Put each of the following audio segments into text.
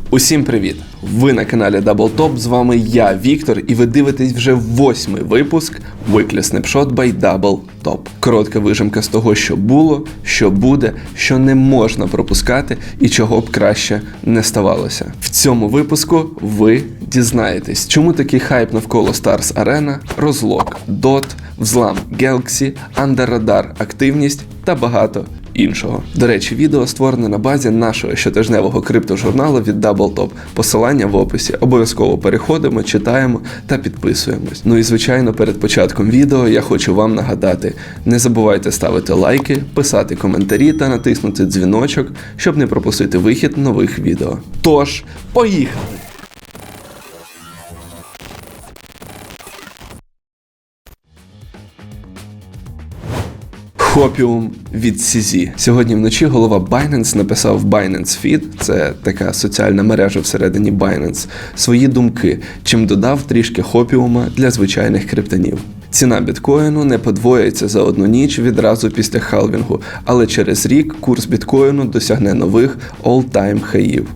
Усім привіт! Ви на каналі Double Top, з вами я, Віктор, і ви дивитесь вже 8-й випуск Weekly Snapshot by Double Top. Коротка вижимка з того, що було, що буде, що не можна пропускати і чого б краще не ставалося. В цьому випуску ви дізнаєтесь, чому такий хайп навколо Stars Arena, розлог, DOT, взлам Galaxy, Under Radar активність та багато іншого. До речі, відео створене на базі нашого щотижневого криптожурналу від Double Top. Посилання в описі. Обов'язково переходимо, читаємо та підписуємось. Ну і звичайно, перед початком відео я хочу вам нагадати: не забувайте ставити лайки, писати коментарі та натиснути дзвіночок, щоб не пропустити вихід нових відео. Тож, поїхали! Хопіум від CZ. Сьогодні вночі голова Binance написав в Binance Feed, це така соціальна мережа всередині Binance, свої думки, чим додав трішки хопіума для звичайних криптонів. Ціна біткоїну не подвоїться за одну ніч відразу після халвінгу, але через рік курс біткоїну досягне нових all-time хаїв.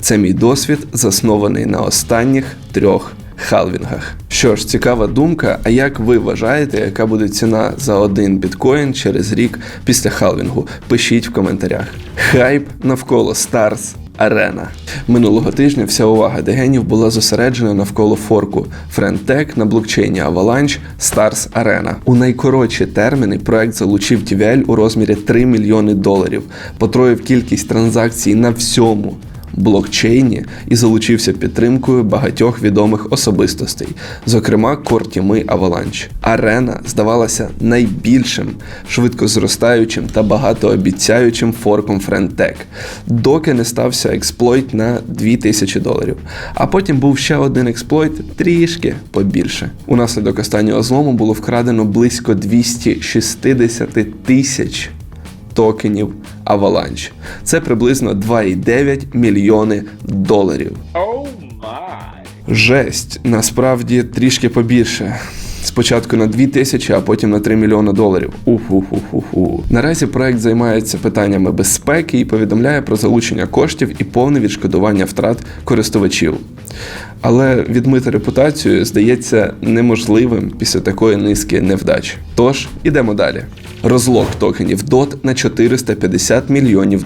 Це мій досвід, заснований на останніх 3 халвінгах. Що ж, цікава думка, а як ви вважаєте, яка буде ціна за один біткоін через рік після халвінгу? Пишіть в коментарях. Хайп навколо Stars Arena. Минулого тижня вся увага дегенів була зосереджена навколо форку FriendTech на блокчейні Avalanche Stars Arena. У найкоротші терміни проект залучив TVL у розмірі $3 мільйони, потроїв кількість транзакцій на всьому блокчейні і залучився підтримкою багатьох відомих особистостей, зокрема кортіми Avalanche. Арена здавалася найбільшим, швидко зростаючим та багатообіцяючим форком FriendTech, доки не стався експлойт на $2000. А потім був ще один експлойт трішки побільше. Унаслідок останнього злому було вкрадено близько 260 тисяч токенів Avalanche. Це приблизно $2,9 мільйони. Жесть, насправді трішки побільше. Спочатку на 2000, а потім на $3 мільйони. Наразі проект займається питаннями безпеки і повідомляє про залучення коштів і повне відшкодування втрат користувачів. Але відмити репутацію здається неможливим після такої низки невдач. Тож, ідемо далі. Розлог токенів DOT на $450 мільйонів.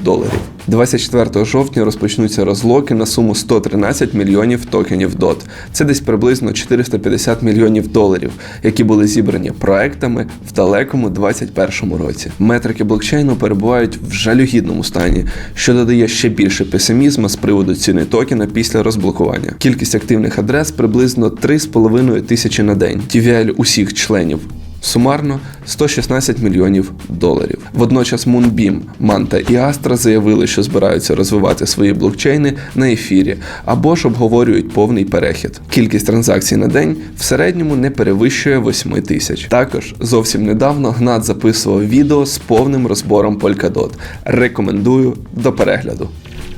24 жовтня розпочнуться розлоки на суму 113 мільйонів токенів DOT. Це десь приблизно $450 мільйонів, які були зібрані проектами в далекому 2021 році. Метрики блокчейну перебувають в жалюгідному стані, що додає ще більше песимізму з приводу ціни токена після розблокування. Кількість активних адрес приблизно 3,5 тисячі на день. TVL усіх членів сумарно $116 мільйонів. Водночас Moonbeam, Manta і Astra заявили, що збираються розвивати свої блокчейни на ефірі або ж обговорюють повний перехід. Кількість транзакцій на день в середньому не перевищує 8 тисяч. Також зовсім недавно Гнат записував відео з повним розбором Polkadot. Рекомендую до перегляду.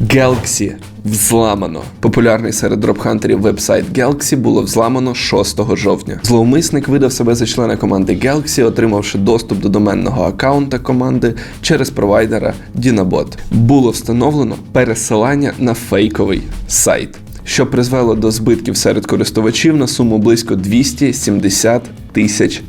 Galaxy взламано. Популярний серед дропхантерів вебсайт Galaxy було взламано 6 жовтня. Зловмисник видав себе за члена команди Galaxy, отримавши доступ до доменного аккаунта команди через провайдера Dinabot. Було встановлено пересилання на фейковий сайт, що призвело до збитків серед користувачів на суму близько $270 тисяч.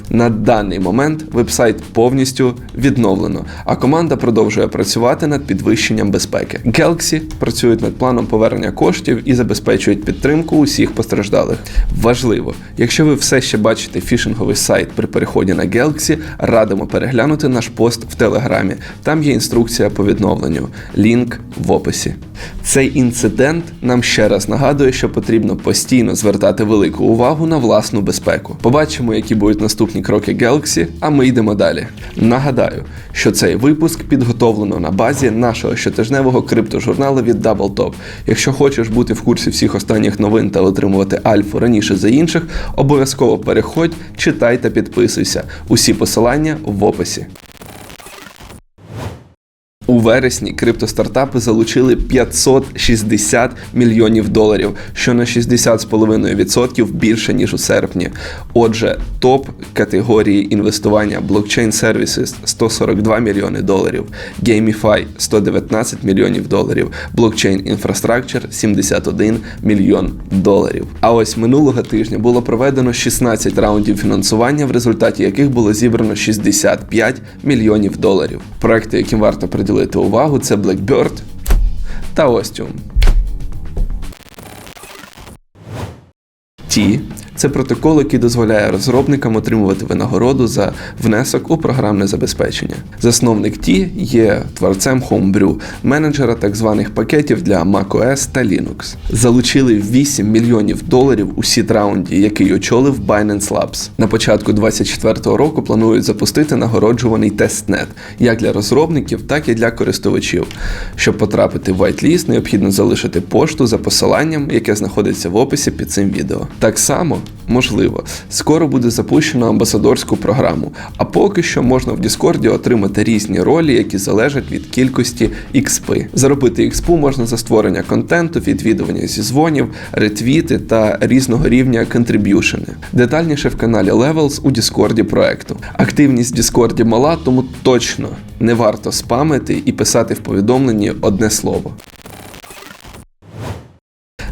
На даний момент вебсайт повністю відновлено, а команда продовжує працювати над підвищенням безпеки. Galaxy працюють над планом повернення коштів і забезпечують підтримку усіх постраждалих. Важливо, якщо ви все ще бачите фішинговий сайт при переході на Galaxy, радимо переглянути наш пост в Телеграмі. Там є інструкція по відновленню. Лінк в описі. Цей інцидент нам ще раз нагадує, що потрібно постійно звертати велику увагу на власну безпеку. Побачимо, які будуть наступні кроки Galaxy, а ми йдемо далі. Нагадаю, що цей випуск підготовлено на базі нашого щотижневого криптожурналу від Double Top. Якщо хочеш бути в курсі всіх останніх новин та отримувати альфу раніше за інших, обов'язково переходь, читай та підписуйся. Усі посилання в описі. У вересні криптостартапи залучили $560 мільйонів, що на 60,5% більше, ніж у серпні. Отже, топ категорії інвестування Blockchain Services – $142 мільйони, GameFi – $119 мільйонів, Blockchain Infrastructure – $71 мільйон. А ось минулого тижня було проведено 16 раундів фінансування, в результаті яких було зібрано $65 мільйонів. Проекти, яким варто приділити увагу, це Blackbird та Ostium. Ті – це протокол, який дозволяє розробникам отримувати винагороду за внесок у програмне забезпечення. Засновник Ті є творцем Homebrew, менеджера так званих пакетів для macOS та Linux. Залучили $8 мільйонів у сід-раунді, який очолив Binance Labs. На початку 2024 року планують запустити нагороджуваний тестнет як для розробників, так і для користувачів. Щоб потрапити в whitelist, необхідно залишити пошту за посиланням, яке знаходиться в описі під цим відео. Так само, можливо, скоро буде запущено амбасадорську програму, а поки що можна в Діскорді отримати різні ролі, які залежать від кількості XP. Заробити XP можна за створення контенту, відвідування зізвонів, ретвіти та різного рівня контриб'юшени. Детальніше в каналі Levels у Діскорді проекту. Активність в Діскорді мала, тому точно не варто спамити і писати в повідомленні одне слово.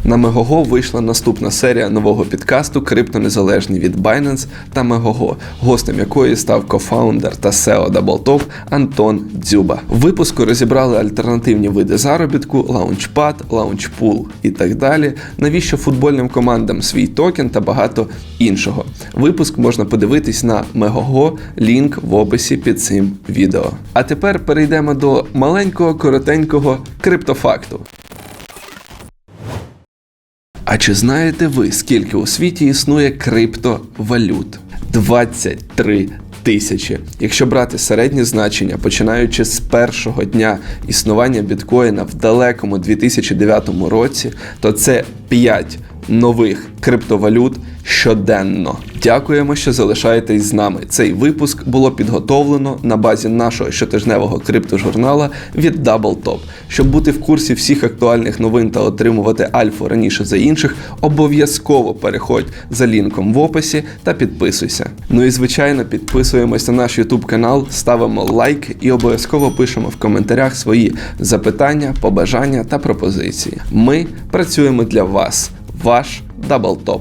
На Megogo вийшла наступна серія нового підкасту «Криптонезалежні» від Binance та Megogo, гостем якої став кофаундер та SEO DoubleTop Антон Дзюба. В випуску розібрали альтернативні види заробітку, лаунчпад, лаунчпул і так далі, навіщо футбольним командам свій токен та багато іншого. Випуск можна подивитись на Megogo, лінк в описі під цим відео. А тепер перейдемо до маленького, коротенького криптофакту. А чи знаєте ви, скільки у світі існує криптовалют? 23 тисячі. Якщо брати середнє значення, починаючи з першого дня існування біткоїна в далекому 2009 році, то це 5 нових криптовалют щоденно. Дякуємо, що залишаєтесь з нами. Цей випуск було підготовлено на базі нашого щотижневого криптожурнала від DoubleTop. Щоб бути в курсі всіх актуальних новин та отримувати альфу раніше за інших, обов'язково переходь за лінком в описі та підписуйся. Ну і звичайно, підписуємось на наш YouTube канал, ставимо лайк і обов'язково пишемо в коментарях свої запитання, побажання та пропозиції. Ми працюємо для вас. Ваш DoubleTop.